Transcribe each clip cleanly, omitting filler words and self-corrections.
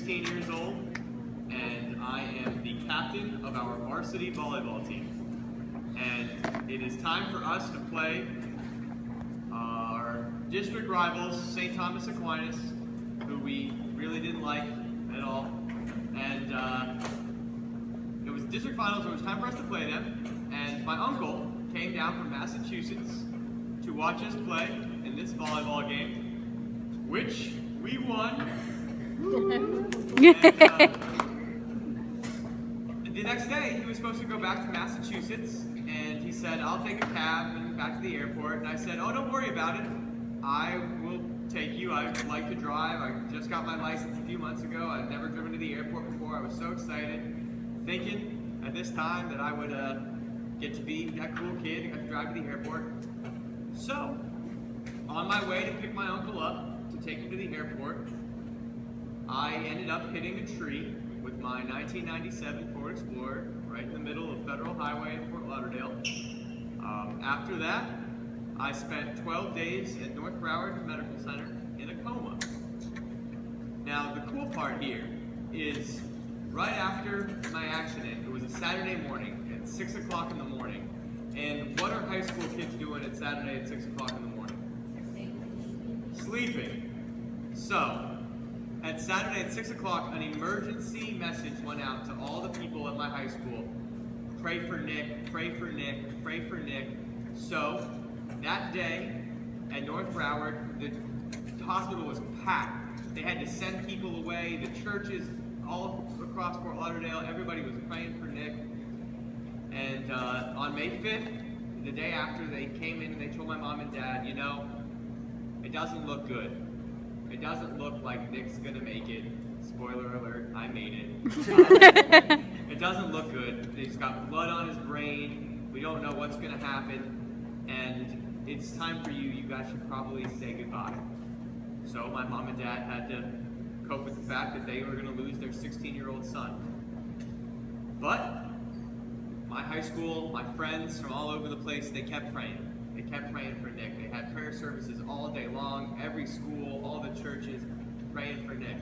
16 years old, and I am the captain of our varsity volleyball team. And it is time for us to play our district rivals, St. Thomas Aquinas, who we really didn't like at all. And it was district finals, so it was time for us to play them. And my uncle came down from Massachusetts to watch us play in this volleyball game, which we won. And, the next day, he was supposed to go back to Massachusetts, and he said, I'll take a cab and back to the airport. And I said, oh, don't worry about it. I will take you. I like to drive. I just got my license a few months ago. I've never driven to the airport before. I was so excited, thinking at this time that I would get to be that cool kid and got to drive to the airport. So, on my way to pick my uncle up to take him to the airport, I ended up hitting a tree with my 1997 Ford Explorer right in the middle of Federal Highway in Fort Lauderdale. After that, I spent 12 days at North Broward Medical Center in a coma. Now, the cool part here is right after my accident, it was a Saturday morning at 6 o'clock in the morning. And what are high school kids doing at Saturday at 6 o'clock in the morning? Sleeping. So, at Saturday at 6 o'clock, an emergency message went out to all the people at my high school. Pray for Nick, pray for Nick, pray for Nick. So, that day at North Broward, the hospital was packed. They had to send people away. The churches all across Fort Lauderdale, everybody was praying for Nick. And on May 5th, the day after, they came in and they told my mom and dad, you know, it doesn't look good. It doesn't look like Nick's gonna make it. Spoiler alert, I made it. It doesn't look good. He's got blood on his brain. We don't know what's gonna happen. And it's time for you. You guys should probably say goodbye. So my mom and dad had to cope with the fact that they were gonna lose their 16-year-old son. But my high school, my friends from all over the place, they kept praying. They kept praying for Nick. They had prayer services all day long, every school, all the churches, praying for Nick.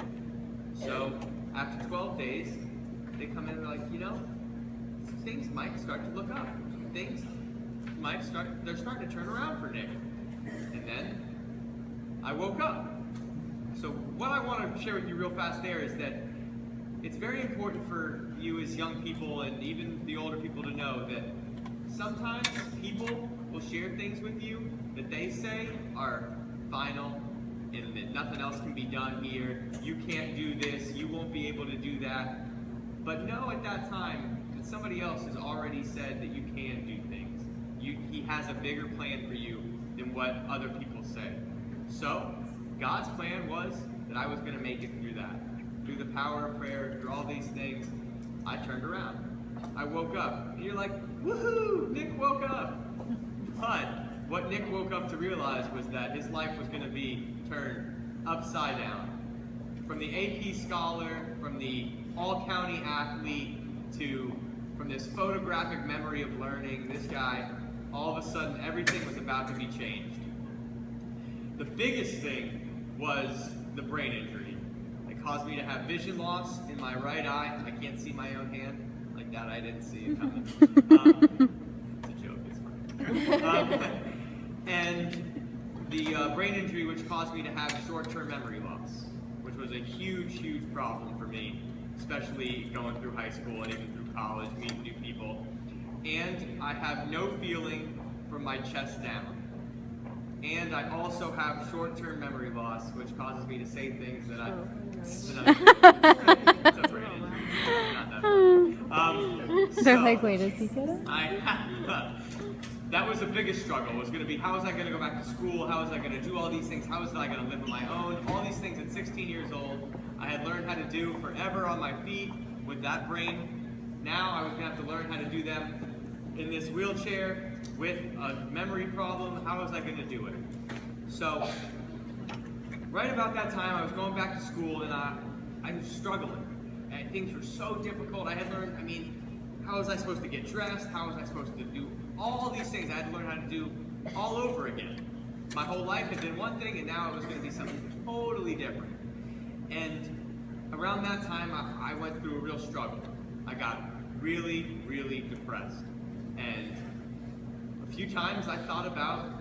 So after 12 days, they come in and they're like, you know, things might start to look up. They're starting to turn around for Nick. And then I woke up. So what I want to share with you real fast there is that it's very important for you as young people and even the older people to know that sometimes people will share things with you that they say are final and that nothing else can be done here. You can't do this. You won't be able to do that. But know at that time that somebody else has already said that you can do things. He has a bigger plan for you than what other people say. So God's plan was that I was going to make it through that. Through the power of prayer, through all these things, I turned around. I woke up. And you're like, woohoo, Nick woke up. But what Nick woke up to realize was that his life was going to be turned upside down. From the AP scholar, from the all-county athlete, from this photographic memory of learning, this guy, all of a sudden everything was about to be changed. The biggest thing was the brain injury. It caused me to have vision loss in my right eye. I can't see my own hand. Like that, I didn't see it coming. It's a joke, it's fine. And the brain injury, which caused me to have short-term memory loss, which was a huge, huge problem for me, especially going through high school and even through college, meeting new people. And I have no feeling from my chest down. And I also have short-term memory loss, which causes me to say things that They're like, wait, is he kidding? That was the biggest struggle, was going to be how was I going to go back to school, how was I going to do all these things, how was I going to live on my own, all these things at 16 years old I had learned how to do forever on my feet with that brain. Now I was going to have to learn how to do them in this wheelchair with a memory problem. How was I going to do it? So right about that time I was going back to school and I was struggling. And things were so difficult. I had learned, how was I supposed to get dressed? How was I supposed to do all these things I had to learn how to do all over again? My whole life had been one thing and now it was going to be something totally different. And around that time, I went through a real struggle. I got really, really depressed. And a few times I thought about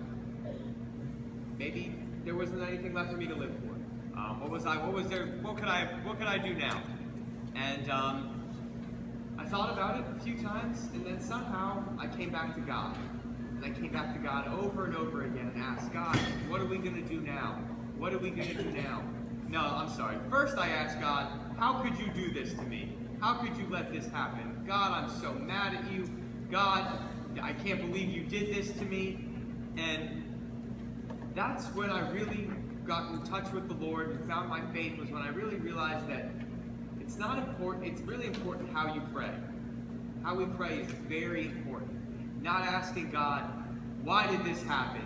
maybe there wasn't anything left for me to live for. What could I do now? And I thought about it a few times, and then somehow I came back to God. And I came back to God over and over again and asked, God, what are we going to do now? What are we going to do now? No, I'm sorry. First I asked God, how could you do this to me? How could you let this happen? God, I'm so mad at you. God, I can't believe you did this to me. And that's when I really got in touch with the Lord and found my faith, was when I really realized that it's not important, it's really important how you pray. How we pray is very important. Not asking God, why did this happen?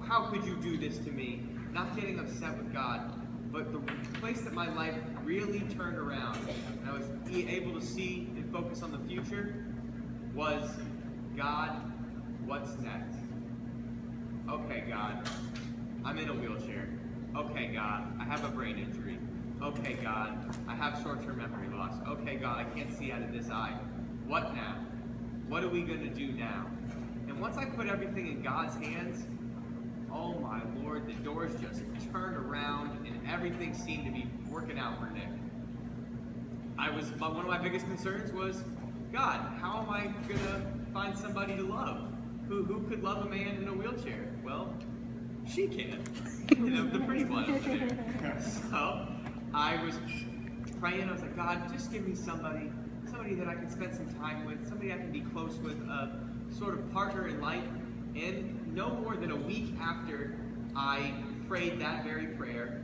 How could you do this to me? Not getting upset with God. But the place that my life really turned around, and I was able to see and focus on the future, was, God, what's next? Okay, God, I'm in a wheelchair. Okay, God, I have a brain injury. Okay, God, I have short-term memory loss. Okay, God, I can't see out of this eye. What now? What are we going to do now? And once I put everything in God's hands, oh my Lord, the doors just turned around and everything seemed to be working out for Nick. One of my biggest concerns was, God, how am I going to find somebody to love? Who could love a man in a wheelchair? Well, she can. The pretty one over there. So I was praying. I was like, God, just give me somebody that I can spend some time with, somebody I can be close with, a sort of partner in life. And no more than a week after I prayed that very prayer,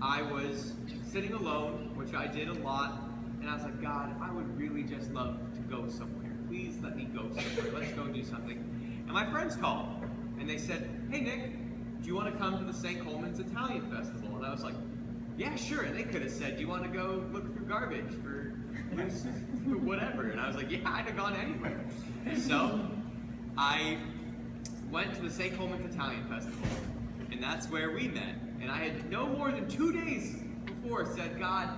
I was sitting alone, which I did a lot, and I was like, God, I would really just love to go somewhere. Please let me go somewhere. Let's go do something. And my friends called, and they said, hey, Nick, do you want to come to the St. Coleman's Italian Festival? And I was like, yeah, sure. And they could have said, do you want to go look through garbage for loose whatever? And I was like, yeah, I'd have gone anywhere. So I went to the St. Coleman's Italian Festival, and that's where we met. And I had no more than 2 days before said, God,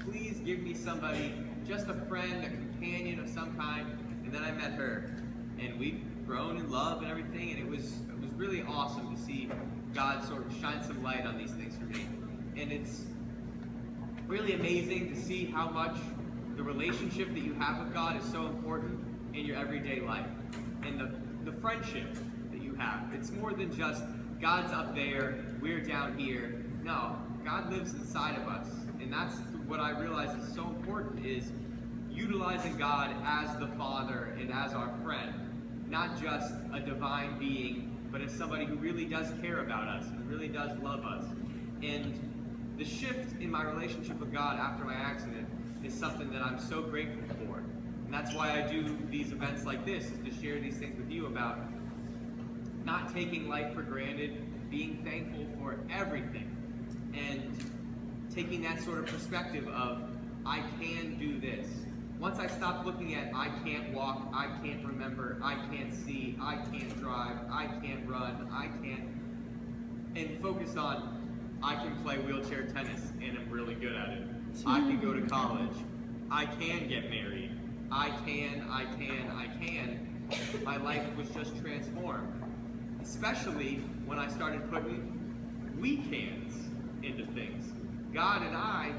please give me somebody, just a friend, a companion of some kind. And then I met her, and we've grown in love and everything, and it was really awesome to see God sort of shine some light on these things for me. And it's really amazing to see how much the relationship that you have with God is so important in your everyday life. And the friendship that you have. It's more than just God's up there, we're down here. No, God lives inside of us. And that's what I realize is so important, is utilizing God as the Father and as our friend. Not just a divine being, but as somebody who really does care about us and really does love us. And the shift in my relationship with God after my accident is something that I'm so grateful for. And that's why I do these events like this, is to share these things with you about not taking life for granted, being thankful for everything, and taking that sort of perspective of, I can do this. Once I stopped looking at, I can't walk, I can't remember, I can't see, I can't drive, I can't run, I can't, and focused on, I can play wheelchair tennis and I'm really good at it. I can go to college. I can get married. I can. My life was just transformed. Especially when I started putting we cans into things. God and I,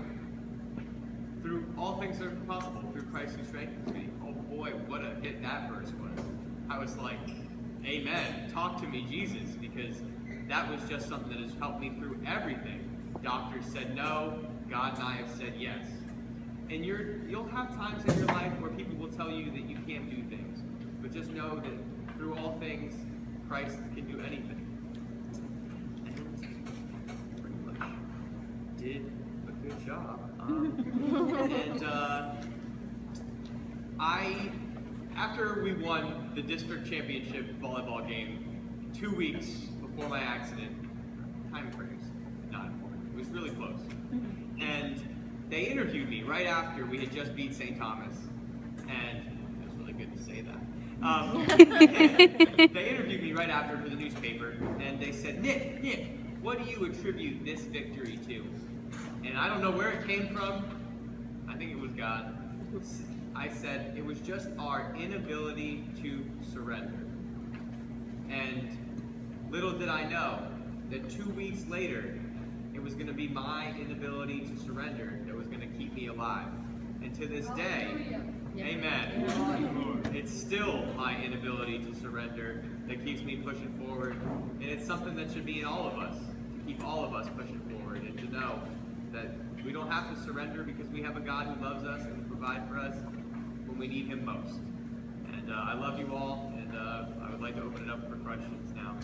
through all things are possible, through Christ who strengthens me. Oh boy, what a hit that verse was. I was like, amen, talk to me, Jesus, because that was just something that has helped me through everything. Doctors said no, God and I have said yes. And you'll have times in your life where people will tell you that you can't do things. But just know that through all things, Christ can do anything. And pretty much did a good job. After we won the district championship volleyball game 2 weeks before my accident, time frames, not important. It was really close. And they interviewed me right after we had just beat St. Thomas. And it was really good to say that. They interviewed me right after for the newspaper, and they said, Nick, what do you attribute this victory to? And I don't know where it came from. I think it was God. I said it was just our inability to surrender. And little did I know that 2 weeks later, it was going to be my inability to surrender that was going to keep me alive. And to this day, amen, it's still my inability to surrender that keeps me pushing forward. And it's something that should be in all of us, to keep all of us pushing forward and to know that we don't have to surrender because we have a God who loves us and will provide for us when we need Him most. And I love you all, and I would like to open it up for questions now.